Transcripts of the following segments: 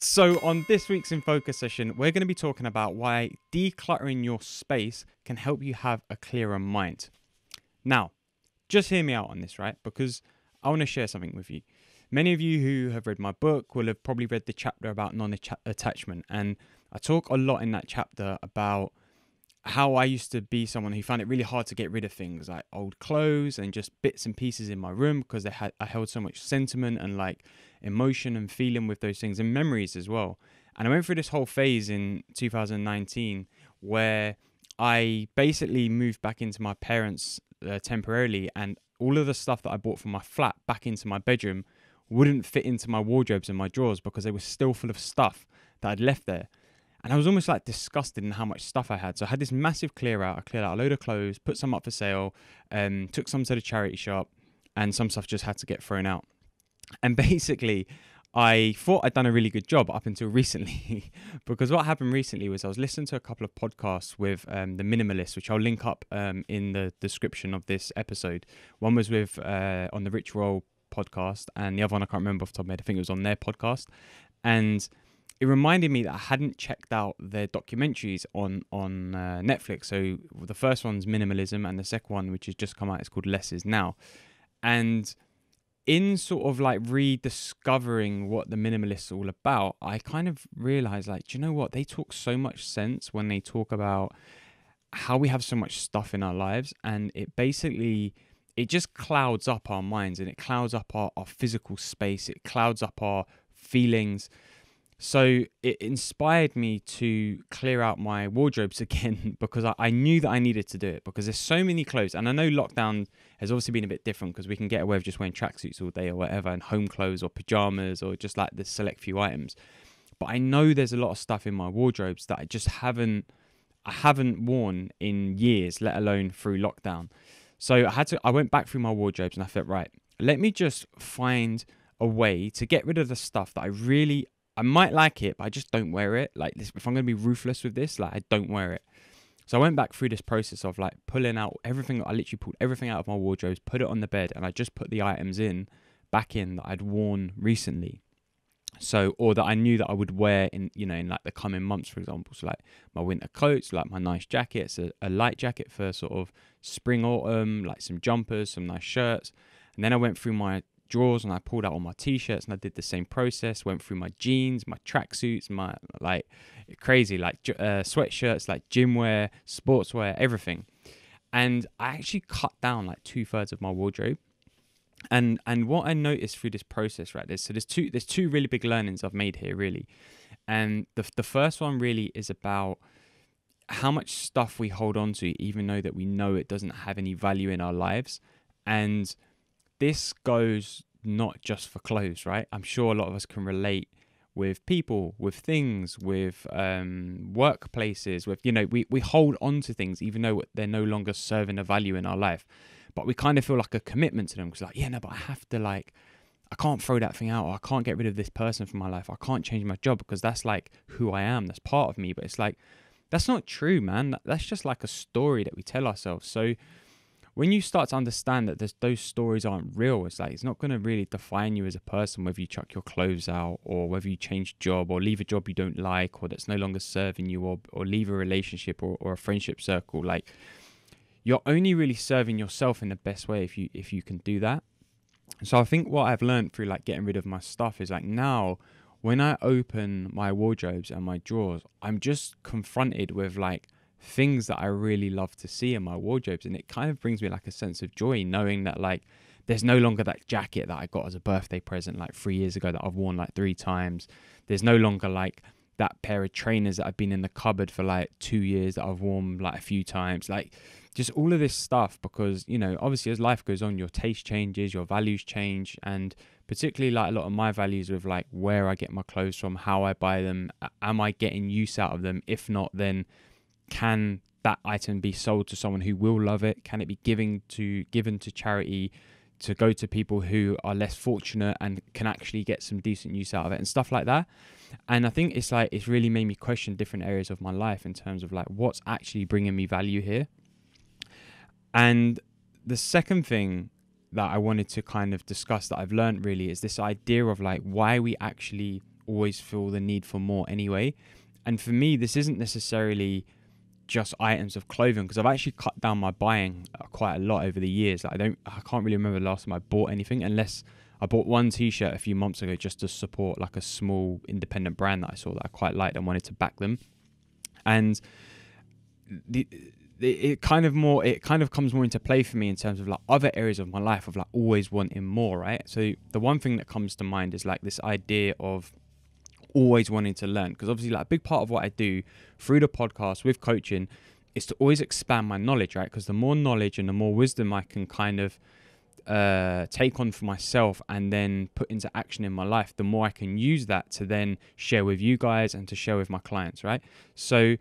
So on this week's In Focus session, we're going to be talking about why decluttering your space can help you have a clearer mind. Now, just hear me out on this, right? Because I want to share something with you. Many of you who have read my book will have probably read the chapter about non-attachment. And I talk a lot in that chapter about how I used to be someone who found it really hard to get rid of things like old clothes and just bits and pieces in my room because I held so much sentiment and like emotion and feeling with those things and memories as well. And I went through this whole phase in 2019 where I basically moved back into my parents' temporarily, and all of the stuff that I bought from my flat back into my bedroom wouldn't fit into my wardrobes and my drawers because they were still full of stuff that I'd left there. And I was almost like disgusted in how much stuff I had. So I had this massive clear out. I cleared out a load of clothes, put some up for sale, took some to the charity shop, and some stuff just had to get thrown out. And basically, I thought I'd done a really good job up until recently. Because what happened recently was I was listening to a couple of podcasts with the Minimalists, which I'll link up in the description of this episode. One was with on the Rich Roll podcast, and the other one I can't remember off the top of my head. I think it was on their podcast. And it reminded me that I hadn't checked out their documentaries on Netflix. So the first one's Minimalism, and the second one, which has just come out, is called Less Is Now. And in sort of like rediscovering what the Minimalists are all about, I kind of realized, like, do you know what? They talk so much sense when they talk about how we have so much stuff in our lives, and it just clouds up our minds, and it clouds up our physical space. It clouds up our feelings. So it inspired me to clear out my wardrobes again because I knew that I needed to do it because there's so many clothes. And I know lockdown has obviously been a bit different because we can get away with just wearing tracksuits all day or whatever, and home clothes or pajamas or just like the select few items. But I know there's a lot of stuff in my wardrobes that I haven't worn in years, let alone through lockdown. So I went back through my wardrobes and I thought, right, let me just find a way to get rid of the stuff that I might like it, but I just don't wear it. Like, if I'm going to be ruthless with this, like, I don't wear it. So I went back through this process of like pulling out everything. I literally pulled everything out of my wardrobes, put it on the bed, and I just put the items back in that I'd worn recently. So, or that I knew that I would wear in like the coming months, for example. So like my winter coats, like my nice jackets, a light jacket for sort of spring, autumn, like some jumpers, some nice shirts. And then I went through my drawers and I pulled out all my t-shirts and I did the same process, went through my jeans, my tracksuits, my like crazy like sweatshirts, like gym wear, sportswear, everything. And I actually cut down like 2/3 of my wardrobe. And what I noticed through this process, right, there's two really big learnings I've made here, really. And the first one really is about how much stuff we hold on to even though that we know it doesn't have any value in our lives. And this goes not just for clothes, right? I'm sure a lot of us can relate with people, with things, with workplaces, with, we hold on to things even though they're no longer serving a value in our life. But we kind of feel like a commitment to them because like, yeah, no, but I have to I can't throw that thing out, or I can't get rid of this person from my life. I can't change my job because that's like who I am. That's part of me. But it's like, that's not true, man. That's just like a story that we tell ourselves. So when you start to understand that those stories aren't real, it's like it's not going to really define you as a person, whether you chuck your clothes out or whether you change job or leave a job you don't like or that's no longer serving you, or leave a relationship or a friendship circle. Like, you're only really serving yourself in the best way if you can do that. So I think what I've learned through like getting rid of my stuff is like now when I open my wardrobes and my drawers, I'm just confronted with like things that I really love to see in my wardrobes, and it kind of brings me like a sense of joy knowing that like there's no longer that jacket that I got as a birthday present like 3 years ago that I've worn like 3 times. There's no longer like that pair of trainers that have been in the cupboard for like 2 years that I've worn like a few times. Like, just all of this stuff, because obviously as life goes on, your taste changes, your values change, and particularly like a lot of my values with like where I get my clothes from, how I buy them, am I getting use out of them? If not, then can that item be sold to someone who will love it? Can it be given to charity, to go to people who are less fortunate and can actually get some decent use out of it and stuff like that? And I think it's really made me question different areas of my life in terms of like what's actually bringing me value here. And the second thing that I wanted to kind of discuss that I've learned really is this idea of like why we actually always feel the need for more anyway. And for me, this isn't necessarily just items of clothing, because I've actually cut down my buying quite a lot over the years. Like I can't really remember the last time I bought anything, unless I bought one t-shirt a few months ago just to support like a small independent brand that I saw that I quite liked and wanted to back them. And it kind of comes more into play for me in terms of like other areas of my life of like always wanting more, right? So the one thing that comes to mind is like this idea of always wanting to learn, because obviously like a big part of what I do through the podcast with coaching is to always expand my knowledge, right? Because the more knowledge and the more wisdom I can kind of take on for myself and then put into action in my life, the more I can use that to then share with you guys and to share with my clients, right? So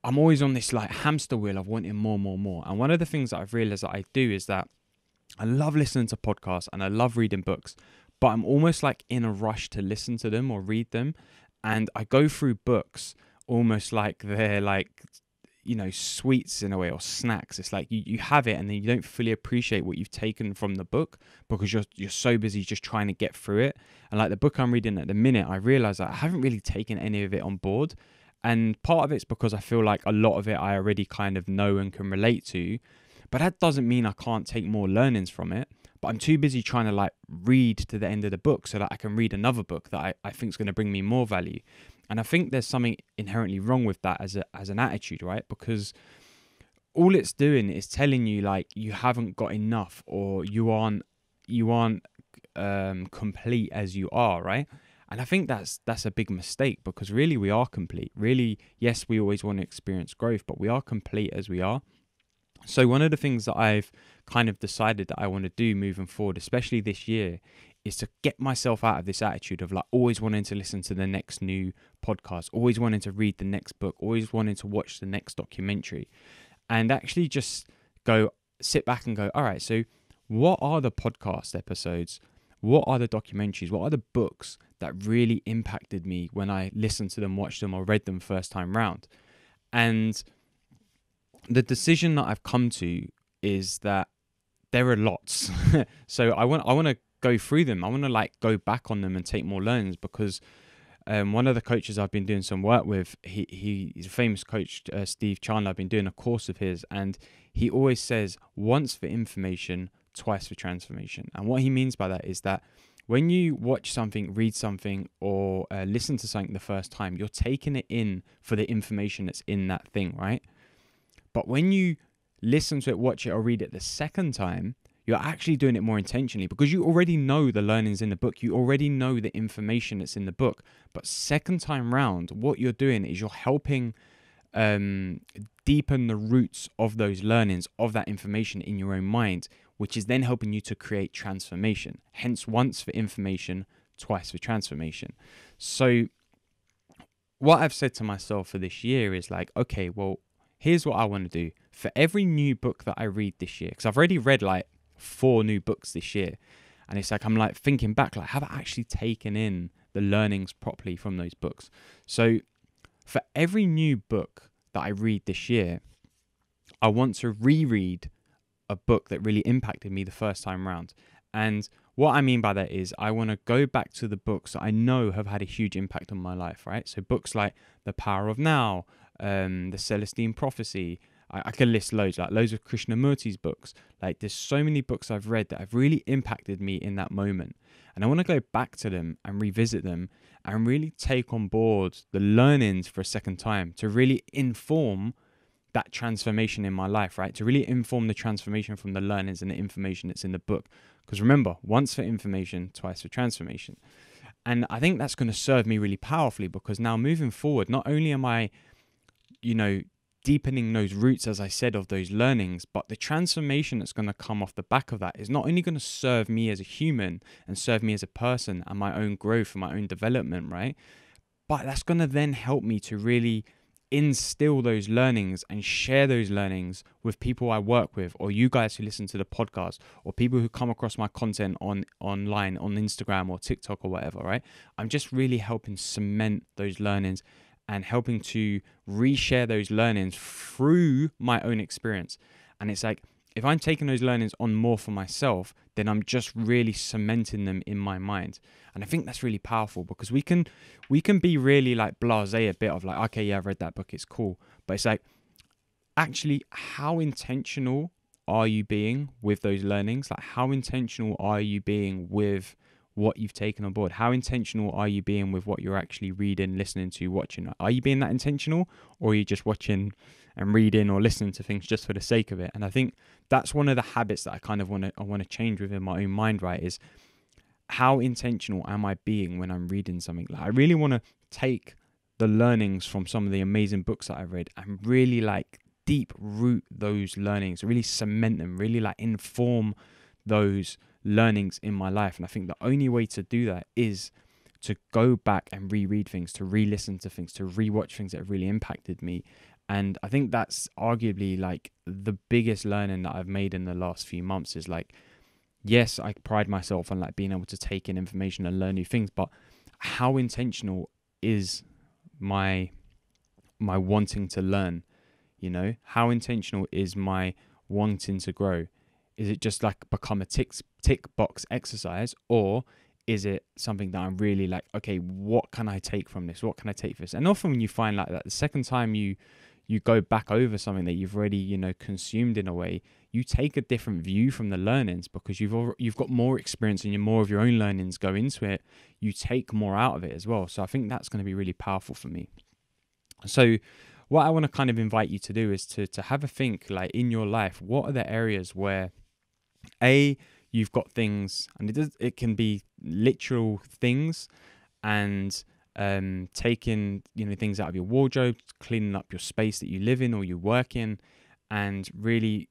I'm always on this like hamster wheel of wanting more. And one of the things that I've realized that I do is that I love listening to podcasts and I love reading books, but I'm almost like in a rush to listen to them or read them. And I go through books almost like they're like, you know, sweets in a way, or snacks. It's like you have it and then you don't fully appreciate what you've taken from the book because you're so busy just trying to get through it. And like the book I'm reading at the minute, I realize that I haven't really taken any of it on board. And part of it's because I feel like a lot of it I already kind of know and can relate to. But that doesn't mean I can't take more learnings from it. But I'm too busy trying to like read to the end of the book so that I can read another book that I think is going to bring me more value. And I think there's something inherently wrong with that as an attitude, right? Because all it's doing is telling you like you haven't got enough, or you aren't complete as you are, right? And I think that's a big mistake, because really we are complete. Really, yes, we always want to experience growth, but we are complete as we are. So one of the things that I've kind of decided that I want to do moving forward, especially this year, is to get myself out of this attitude of like always wanting to listen to the next new podcast, always wanting to read the next book, always wanting to watch the next documentary, and actually just sit back and go, all right, so what are the podcast episodes? What are the documentaries? What are the books that really impacted me when I listened to them, watched them, or read them first time round? And the decision that I've come to is that there are lots. So I want to go through them. I want to like go back on them and take more learnings, because one of the coaches I've been doing some work with, he's a famous coach, Steve Chandler. I've been doing a course of his, and he always says once for information, twice for transformation. And what he means by that is that when you watch something, read something, or listen to something the first time, you're taking it in for the information that's in that thing, right? But when you listen to it, watch it, or read it the second time, you're actually doing it more intentionally, because you already know the learnings in the book. You already know the information that's in the book. But second time round, what you're doing is you're helping deepen the roots of those learnings, of that information in your own mind, which is then helping you to create transformation. Hence, once for information, twice for transformation. So what I've said to myself for this year is like, okay, well, here's what I want to do. For every new book that I read this year, because I've already read like 4 new books this year, and it's like I'm like thinking back, like, have I actually taken in the learnings properly from those books? So for every new book that I read this year, I want to reread a book that really impacted me the first time round. And what I mean by that is I want to go back to the books that I know have had a huge impact on my life, right? So books like The Power of Now, The Celestine Prophecy. I could list loads, like loads of Krishnamurti's books. Like there's so many books I've read that have really impacted me in that moment. And I want to go back to them and revisit them and really take on board the learnings for a second time to really inform that transformation in my life, right? To really inform the transformation from the learnings and the information that's in the book. Because remember, once for information, twice for transformation. And I think that's going to serve me really powerfully, because now moving forward, not only am I, deepening those roots, as I said, of those learnings, but the transformation that's going to come off the back of that is not only going to serve me as a human and serve me as a person and my own growth and my own development, right? But that's going to then help me to really instill those learnings and share those learnings with people I work with, or you guys who listen to the podcast, or people who come across my content online on Instagram or TikTok or whatever, right? I'm just really helping cement those learnings and helping to reshare those learnings through my own experience. And it's like, if I'm taking those learnings on more for myself, then I'm just really cementing them in my mind. And I think that's really powerful, because we can be really like blasé a bit of like, okay, yeah, I've read that book, it's cool. But it's like, actually, how intentional are you being with those learnings? Like, how intentional are you being with what you've taken on board? How intentional are you being with what you're actually reading, listening to, watching? Are you being that intentional, or are you just watching and reading or listening to things just for the sake of it? And I think that's one of the habits that I kind of want to change within my own mind, right? Is how intentional am I being when I'm reading something? Like, I really want to take the learnings from some of the amazing books that I've read and really like deep root those learnings, really cement them, really like inform those learnings in my life. And I think the only way to do that is to go back and reread things, to re-listen to things, to rewatch things that have really impacted me. And I think that's arguably like the biggest learning that I've made in the last few months is like, yes, I pride myself on like being able to take in information and learn new things, but how intentional is my wanting to learn? You know, how intentional is my wanting to grow? Is it just like become a tick box exercise, or is it something that I'm really like, okay, what can I take from this? What can I take from this? And often when you find like that, the second time you go back over something that you've already, you know, consumed in a way, you take a different view from the learnings, because you've got more experience and more of your own learnings go into it. You take more out of it as well. So I think that's going to be really powerful for me. So what I want to kind of invite you to do is to have a think, like, in your life, what are the areas where you've got things, and it can be literal things, and taking, you know, things out of your wardrobe, cleaning up your space that you live in or you work in, and really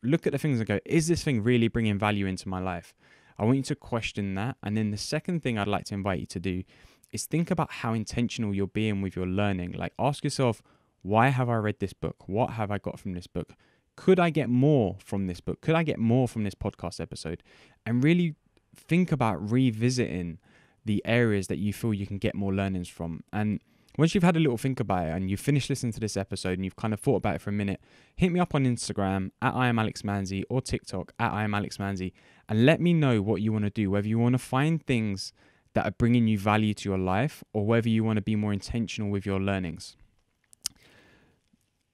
look at the things and go, is this thing really bringing value into my life? I want you to question that. And then the second thing I'd like to invite you to do is think about how intentional you're being with your learning. Like, ask yourself, why have I read this book? What have I got from this book? Could I get more from this book? Could I get more from this podcast episode? And really think about revisiting the areas that you feel you can get more learnings from. And once you've had a little think about it and you've finished listening to this episode and you've kind of thought about it for a minute, hit me up on Instagram at I am Alex Manzi, or TikTok at I am Alex Manzi, and let me know what you want to do, whether you want to find things that are bringing you value to your life, or whether you want to be more intentional with your learnings.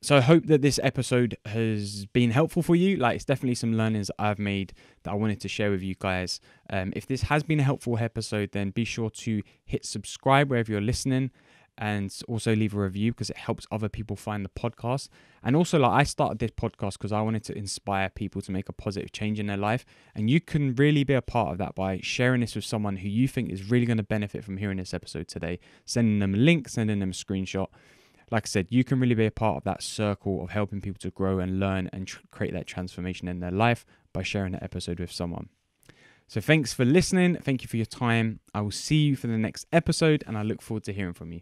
So I hope that this episode has been helpful for you. Like, it's definitely some learnings I've made that I wanted to share with you guys. If this has been a helpful episode, then be sure to hit subscribe wherever you're listening, and also leave a review, because it helps other people find the podcast. And also, like, I started this podcast because I wanted to inspire people to make a positive change in their life. And you can really be a part of that by sharing this with someone who you think is really going to benefit from hearing this episode today, sending them a link, sending them a screenshot. Like I said, you can really be a part of that circle of helping people to grow and learn and create that transformation in their life by sharing that episode with someone. So thanks for listening. Thank you for your time. I will see you for the next episode, and I look forward to hearing from you.